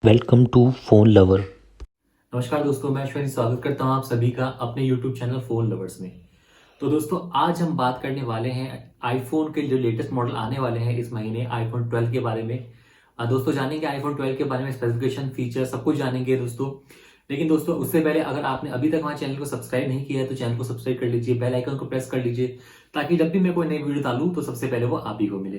Welcome to phone lover. नमस्कार दोस्तों, मैं ऐश्वर्य स्वागत करता हूं आप सभी का अपने यूट्यूब चैनल फ़ोन लवर्स में। तो दोस्तों, आज हम बात करने वाले हैं आईफोन के जो लेटेस्ट मॉडल आने वाले हैं इस महीने आईफोन 12 के बारे में। दोस्तों जानेंगे आईफोन 12 के बारे में, स्पेसिफिकेशन, फीचर सब कुछ जानेंगे दोस्तों। लेकिन दोस्तों उससे पहले अगर आपने अभी तक हमारे चैनल को सब्सक्राइब नहीं किया है तो चैनल को सब्सक्राइब कर लीजिए, बेल आइकन को प्रेस कर लीजिए ताकि जब भी मैं कोई नई वीडियो डालूं तो सबसे पहले वो आप ही को मिले।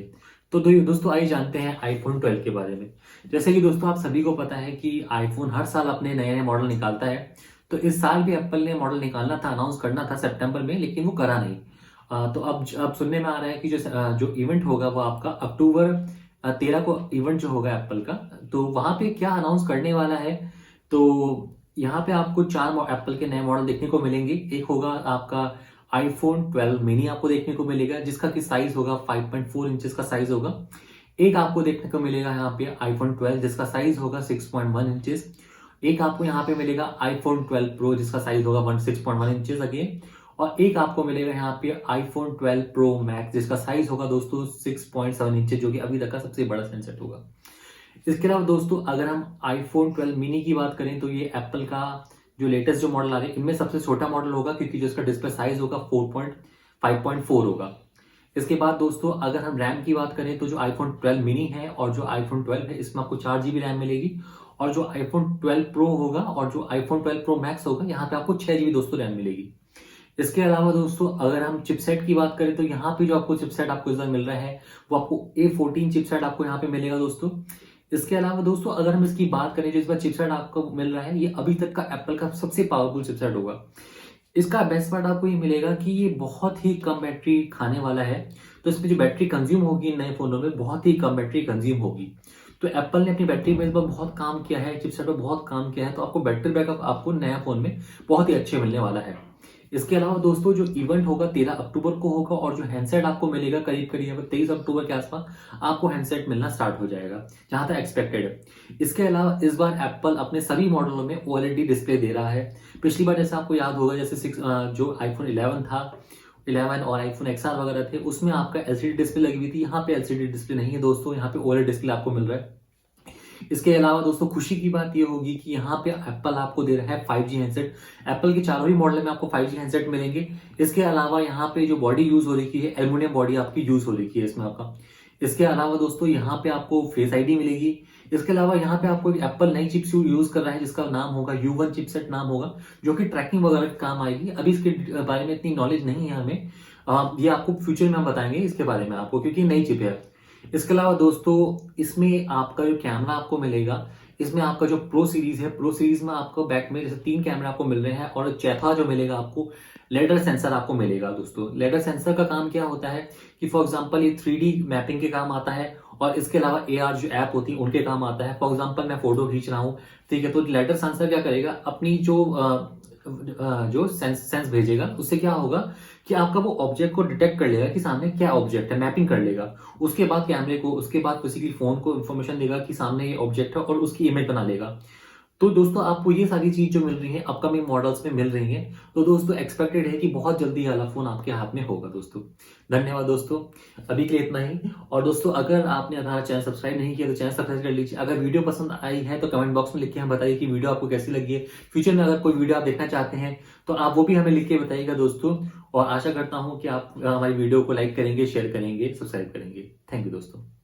तो दोस्तों आइए जानते हैं आईफोन 12 के बारे में। जैसे कि दोस्तों आप सभी को पता है कि आईफोन हर साल अपने नए नए मॉडल निकालता है। तो इस साल भी एप्पल ने मॉडल निकालना था, अनाउंस करना था सितंबर में, लेकिन वो करा नहीं। तो अब सुनने में आ रहा है कि जो इवेंट होगा वो आपका अक्टूबर 13 को इवेंट जो होगा एप्पल का, तो वहां पे क्या अनाउंस करने वाला है। तो यहाँ पे आपको चार एप्पल के नए मॉडल देखने को मिलेंगे। एक होगा आपका आईफोन 12 मिनी आपको देखने को मिलेगा, जिसका की साइज होगा 5.4 इंचेस का साइज होगा। एक आपको देखने को मिलेगा यहाँ पे आईफोन 12 जिसका साइज होगा 6.1 इंचेस। एक आपको यहाँ पे मिलेगा आईफोन 12 प्रो जिसका साइज होगा 6.1 इंचेस अगेन। और एक आपको मिलेगा यहाँ पे आईफोन 12 प्रो मैक्स जिसका साइज होगा दोस्तों 6.7 इंचेस, जो कि अभी तक का सबसे बड़ा सेंसेट होगा। इसके अलावा दोस्तों अगर हम आईफोन 12 मिनी की बात करें तो ये एप्पल का जो लेटेस्ट जो मॉडल आ रहे हैं इनमें सबसे छोटा मॉडल होगा, क्योंकि जो इसका डिस्प्ले साइज होगा 5.4 होगा। इसके बाद दोस्तों अगर हम रैम की बात करें तो जो आईफोन 12 मिनी है और जो आईफोन 12 है इसमें आपको 4 GB रैम मिलेगी। और जो आईफोन 12 प्रो होगा और जो आईफोन 12 प्रो मैक्स होगा यहाँ पे आपको 6 GB दोस्तों रैम मिलेगी। इसके अलावा दोस्तों अगर हम चिपसेट की बात करें तो यहाँ पे जो आपको चिपसेट आपको इस बार मिल रहा है वो आपको A14 चिपसेट आपको यहाँ पे मिलेगा दोस्तों। इसके अलावा दोस्तों अगर हम इसकी बात करें जो इस बार चिपसेट आपको मिल रहा है ये अभी तक का एप्पल का सबसे पावरफुल चिपसेट होगा। इसका बेस्ट पार्ट आपको ये मिलेगा कि ये बहुत ही कम बैटरी खाने वाला है। तो इसमें जो बैटरी कंज्यूम होगी नए फोनों में बहुत ही कम बैटरी कंज्यूम होगी। तो एप्पल ने अपनी बैटरी में इस बार बहुत काम किया है, चिपसेट पर बहुत काम किया है, तो आपको बैटरी बैकअप आपको नया फोन में बहुत ही अच्छे मिलने वाला है। इसके अलावा दोस्तों जो इवेंट होगा 13 अक्टूबर को होगा और जो हैंडसेट आपको मिलेगा करीब करीब 23 अक्टूबर के आसपास आपको हैंडसेट मिलना स्टार्ट हो जाएगा जहां तक एक्सपेक्टेड है। इसके अलावा इस बार एप्पल अपने सभी मॉडलों में OLED डिस्प्ले दे रहा है। पिछली बार जैसे आपको याद होगा जैसे जो आईफोन 11 था, 11 और आईफोन XR वगैरह थे उसमें आपका LCD डिस्प्ले लगी हुई थी। यहाँ पे LCD डिस्प्ले नहीं है दोस्तों, यहाँ पे OLED डिस्प्ले आपको मिल रहा है। इसके अलावा दोस्तों खुशी की बात यह होगी कि यहाँ पे एप्पल आपको दे रहा है 5G हैंडसेट। एप्पल के चारों ही मॉडल में आपको 5G हैंडसेट मिलेंगे। इसके अलावा यहाँ पे जो बॉडी यूज हो रही है एल्यूमिनियम बॉडी आपकी यूज हो रही है इसमें आपका। इसके अलावा दोस्तों यहाँ पे आपको फेस आईडी मिलेगी। इसके अलावा यहाँ पे आपको एप्पल नई चिप्स यूज कर रहा है जिसका नाम होगा U1 चिपसेट नाम होगा, जो कि ट्रैकिंग वगैरह के काम आएगी। अभी इसके बारे में इतनी नॉलेज नहीं है हमें, ये आपको फ्यूचर में हम बताएंगे इसके बारे में आपको, क्योंकि नई चिप है। इसके अलावा दोस्तों इसमें आपका जो कैमरा आपको मिलेगा, इसमें आपका जो प्रो सीरीज है, प्रो सीरीज में आपको बैक में जैसे 3 कैमरे आपको मिल रहे हैं और चौथा जो मिलेगा आपको लेडर सेंसर आपको मिलेगा दोस्तों। लेडर सेंसर का काम क्या होता है कि फॉर एग्जांपल ये 3D मैपिंग के काम आता है और इसके अलावा AR जो ऐप होती है उनके काम आता है। फॉर एग्जांपल मैं फोटो खींच रहा हूँ, ठीक है, तो लेडर सेंसर क्या करेगा अपनी जो सेंस भेजेगा, उससे क्या होगा कि आपका वो ऑब्जेक्ट को डिटेक्ट कर लेगा कि सामने क्या ऑब्जेक्ट है, मैपिंग कर लेगा। उसके बाद कैमरे को, उसके बाद किसी की फोन को इन्फॉर्मेशन देगा कि सामने ये ऑब्जेक्ट है और उसकी इमेज बना लेगा। तो दोस्तों आपको ये सारी चीज जो मिल रही है अपकमिंग मॉडल्स में मिल रही है। तो दोस्तों एक्सपेक्टेड है कि बहुत जल्दी ये वाला फोन आपके हाथ में होगा दोस्तों। धन्यवाद दोस्तों, अभी के लिए इतना ही। और दोस्तों अगर आपने हमारा चैनल सब्सक्राइब नहीं किया तो चैनल सब्सक्राइब कर लीजिए। अगर वीडियो पसंद आई है तो कमेंट बॉक्स में लिख के हमें बताइए कि वीडियो आपको कैसी लगी है। फ्यूचर में अगर कोई वीडियो आप देखना चाहते हैं तो आप वो भी हमें लिख के बताइएगा दोस्तों। और आशा करता हूँ कि आप हमारी वीडियो को लाइक करेंगे, शेयर करेंगे, सब्सक्राइब करेंगे। थैंक यू दोस्तों।